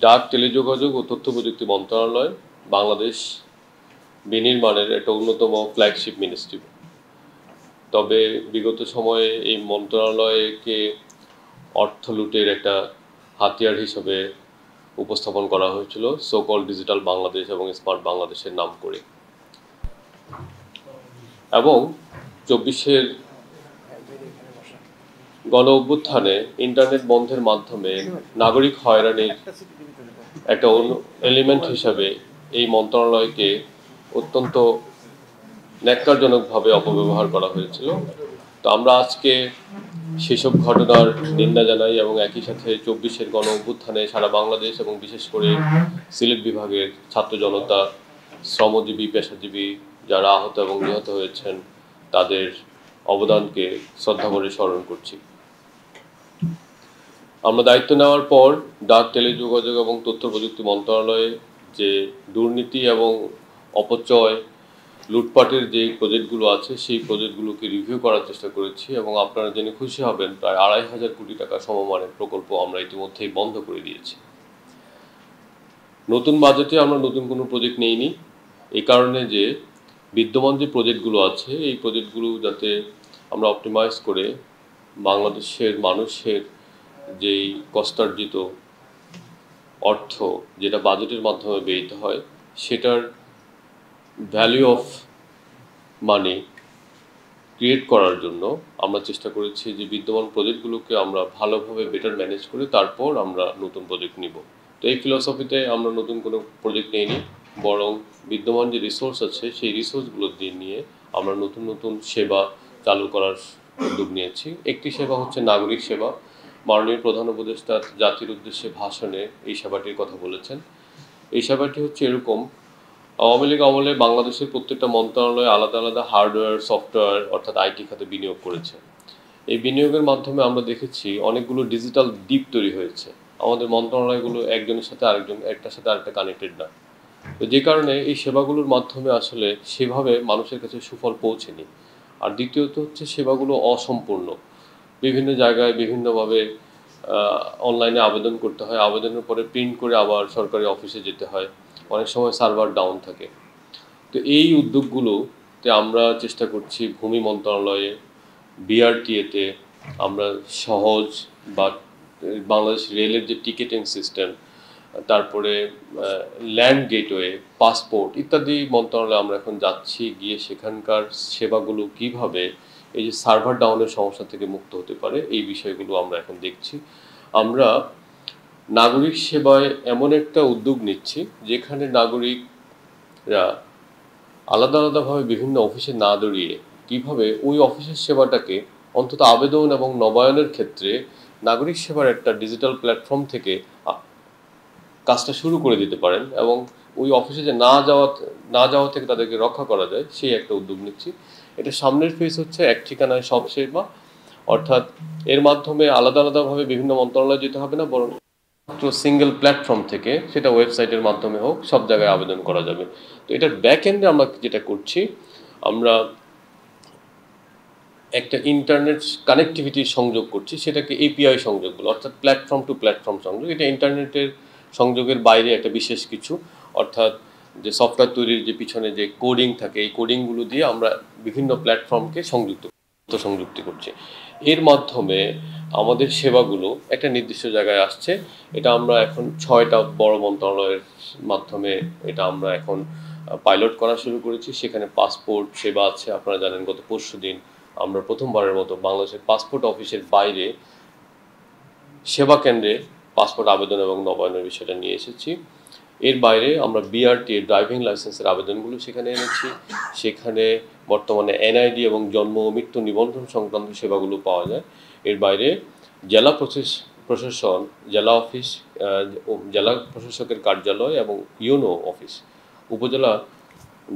ডাক, টেলিযোগাযোগ ও তথ্য প্রযুক্তি মন্ত্রণালয় বাংলাদেশ বিনির্মাণের একটা অন্যতম ফ্ল্যাগশিপ মিনিস্ট্রি। তবে বিগত সময়ে এই মন্ত্রণালয়কে অর্থ লুটের একটা হাতিয়ার হিসেবে উপস্থাপন করা হয়েছিল সো-কল্ড ডিজিটাল বাংলাদেশ এবং স্মার্ট বাংলাদেশের নাম করে। এবং ২৪-এর গণ অভ্যুত্থানে ইন্টারনেট বন্ধের মাধ্যমে নাগরিক হয়রানির একটা এলিমেন্ট হিসাবে এই মন্ত্রণালয়কে অত্যন্ত ন্যক্কারজনকভাবে অপব্যবহার করা হয়েছিল। তো আমরা আজকে সেসব ঘটনার নিন্দা জানাই এবং একই সাথে ২৪-এর গণ অভ্যুত্থানে সারা বাংলাদেশ এবং বিশেষ করে সিলেট বিভাগের ছাত্র জনতা, শ্রমজীবী, পেশাজীবী যারা আহত এবং নিহত হয়েছেন তাদের অবদানকে শ্রদ্ধা করে স্মরণ করছি। আমরা দায়িত্ব নেওয়ার পর ডাক, টেলিযোগাযোগ এবং তথ্য প্রযুক্তি মন্ত্রণালয়ে যে দুর্নীতি এবং অপচয়, লুটপাটের যে প্রজেক্টগুলো আছে সেই প্রজেক্টগুলোকে রিভিউ করার চেষ্টা করেছি এবং আপনারা জেনে খুশি হবেন প্রায় ২৫০০ কোটি টাকা সমমানের প্রকল্প আমরা ইতিমধ্যেই বন্ধ করে দিয়েছি। নতুন বাজেটে আমরা নতুন কোনো প্রজেক্ট নেইনি, এই কারণে যে বিদ্যমান যে প্রজেক্টগুলো আছে এই প্রজেক্টগুলো যাতে আমরা অপটিমাইজ করে বাংলাদেশের মানুষের যেই কষ্টার্জিত অর্থ যেটা বাজেটের মাধ্যমে ব্যয়িত হয় সেটার ভ্যালু অফ মানি ক্রিয়েট করার জন্য আমরা চেষ্টা করেছি যে বিদ্যমান প্রজেক্টগুলোকে আমরা ভালোভাবে বেটার ম্যানেজ করে তারপর আমরা নতুন প্রজেক্ট নিব। তো এই ফিলসফিতে আমরা নতুন কোনো প্রজেক্ট নিইনি, বরং বিদ্যমান যে রিসোর্স আছে সেই রিসোর্সগুলো দিয়ে নিয়ে আমরা নতুন নতুন সেবা চালু করার উদ্যোগ নিয়েছি। একটি সেবা হচ্ছে নাগরিক সেবা। মাননীয় প্রধান উপদেষ্টা জাতির উদ্দেশ্যে ভাষণে এই সেবাটির কথা বলেছেন। এই সেবাটি হচ্ছে এরকম: আওয়ামী লীগ আমলে বাংলাদেশের প্রত্যেকটা মন্ত্রণালয়ে আলাদা আলাদা হার্ডওয়্যার, সফটওয়্যার অর্থাৎ আইটি খাতে বিনিয়োগ করেছে। এই বিনিয়োগের মাধ্যমে আমরা দেখেছি অনেকগুলো ডিজিটাল ডিপ তৈরি হয়েছে। আমাদের মন্ত্রণালয়গুলো একজনের সাথে একটার সাথে আরেকটা কানেক্টেড না। তো যে কারণে এই সেবাগুলোর মাধ্যমে আসলে সেভাবে মানুষের কাছে সুফল পৌঁছেনি। আর দ্বিতীয়ত হচ্ছে সেবাগুলো অসম্পূর্ণ। বিভিন্ন জায়গায় বিভিন্নভাবে অনলাইনে আবেদন করতে হয়, আবেদনের পরে প্রিন্ট করে আবার সরকারি অফিসে যেতে হয়, অনেক সময় সার্ভার ডাউন থাকে। তো এই উদ্যোগগুলোতে আমরা চেষ্টা করছি ভূমি মন্ত্রণালয়ে, বিআরটিএতে আমরা সহজ বা বাংলাদেশ রেলের যে টিকেটিং সিস্টেম, তারপরে ল্যান্ড গেটওয়ে, পাসপোর্ট ইত্যাদি মন্ত্রণালয়ে আমরা এখন যাচ্ছি, গিয়ে সেখানকার সেবাগুলো কিভাবে এই যে সার্ভার ডাউনের সমস্যা থেকে মুক্ত হতে পারে এই বিষয়গুলো আমরা এখন দেখছি। আমরা নাগরিক সেবায় এমন একটা উদ্যোগ নিচ্ছি যেখানে নাগরিকরা আলাদা আলাদাভাবে বিভিন্ন অফিসে না দাঁড়িয়ে কীভাবে ওই অফিসের সেবাটাকে অন্তত আবেদন এবং নবায়নের ক্ষেত্রে নাগরিক সেবার একটা ডিজিটাল প্ল্যাটফর্ম থেকে কাজটা শুরু করে দিতে পারেন এবং ওই অফিসে যে না যাওয়া থেকে তাদেরকে রক্ষা করা যায় সেই একটা উদ্যোগ নিচ্ছি। এটা সামনের ফেজ হচ্ছে এক ঠিকানায় সব সেবা, অর্থাৎ এর মাধ্যমে আলাদা আলাদাভাবে বিভিন্ন মন্ত্রণালয়ে যেতে হবে না, বরং সিঙ্গেল প্ল্যাটফর্ম থেকে সেটা ওয়েবসাইটের মাধ্যমে হোক সব জায়গায় আবেদন করা যাবে। তো এটার ব্যাক এন্ডে আমরা যেটা করছি, আমরা একটা ইন্টারনেট কানেক্টিভিটি সংযোগ করছি, সেটাকে এপিআই সংযোগ বলে, অর্থাৎ প্ল্যাটফর্ম টু প্ল্যাটফর্ম সংযোগ। এটা ইন্টারনেটের সংযোগের বাইরে একটা বিশেষ কিছু, অর্থাৎ যে সফটওয়্যার তৈরির যে পিছনে যে কোডিং থাকে এই কোডিংগুলো দিয়ে আমরা বিভিন্ন প্ল্যাটফর্মকে সংযুক্তি করছি। এর মাধ্যমে আমাদের সেবাগুলো একটা নির্দিষ্ট জায়গায় আসছে। এটা আমরা এখন ৬টা বড় মন্ত্রণালয়ের মাধ্যমে এটা আমরা এখন পাইলট করা শুরু করেছি। সেখানে পাসপোর্ট সেবা আছে। আপনারা জানেন গত পরশুদিন আমরা প্রথমবারের মতো বাংলাদেশের পাসপোর্ট অফিসের বাইরে সেবা কেন্দ্রে পাসপোর্ট আবেদন এবং নবায়নের বিষয়টা নিয়ে এসেছি। এর বাইরে আমরা বিআরটি ড্রাইভিং লাইসেন্সের আবেদনগুলো সেখানে এনেছি। সেখানে বর্তমানে এনআইডি এবং জন্ম ও মৃত্যু নিবন্ধন সংক্রান্ত সেবাগুলো পাওয়া যায়। এর বাইরে জেলা প্রশাসন, জেলা অফিস, জেলা প্রশাসকের কার্যালয় এবং ইউনো অফিস, উপজেলা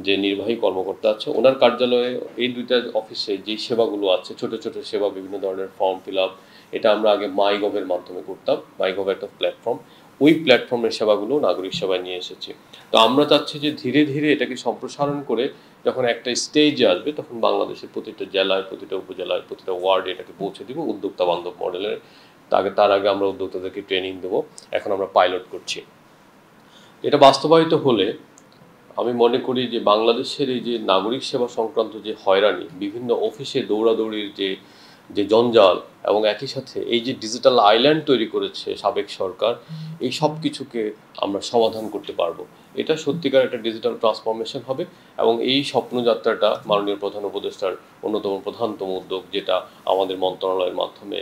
যে নির্বাহী কর্মকর্তা আছে ওনার কার্যালয়ে এই দুইটা অফিসে যেই সেবাগুলো আছে, ছোট ছোট সেবা, বিভিন্ন ধরনের ফর্ম ফিল আপ, এটা আমরা আগে মাইগভের মাধ্যমে করতাম। মাইগভ একটা প্ল্যাটফর্ম, ওই প্ল্যাটফর্মের সেবাগুলো নাগরিক সেবায় নিয়ে এসেছি। তো আমরা চাচ্ছি যে ধীরে ধীরে এটাকে সম্প্রসারণ করে যখন একটা স্টেজে আসবে তখন বাংলাদেশের প্রতিটা জেলায়, প্রতিটা উপজেলায়, প্রতিটা ওয়ার্ডে এটাকে পৌঁছে দিব উদ্যোক্তা বান্ধব মডেলের। তার আগে আমরা উদ্যোক্তাদেরকে ট্রেনিং দেবো, এখন আমরা পাইলট করছি। এটা বাস্তবায়িত হলে আমি মনে করি যে বাংলাদেশের এই যে নাগরিক সেবা সংক্রান্ত যে হয়রানি, বিভিন্ন অফিসে দৌড়াদৌড়ির যে জঞ্জাল, এবং একই সাথে এই যে ডিজিটাল আইল্যান্ড তৈরি করেছে সাবেক সরকার, এই সব কিছুকে আমরা সমাধান করতে পারবো। এটা সত্যিকার একটা ডিজিটাল ট্রান্সফরমেশন হবে, এবং এই স্বপ্নযাত্রাটা মাননীয় প্রধান উপদেষ্টার অন্যতম প্রধানতম উদ্যোগ, যেটা আমাদের মন্ত্রণালয়ের মাধ্যমে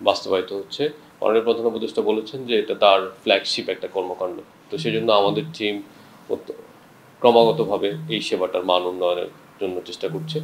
বাস্তবায়িত হচ্ছে। মাননীয় প্রধান উপদেষ্টা বলেছেন যে এটা তার ফ্ল্যাগশিপ একটা কর্মকাণ্ড। তো সেজন্য আমাদের টিম ক্রমাগতভাবে এই সেবাটার মান উন্নয়নের জন্য চেষ্টা করছে।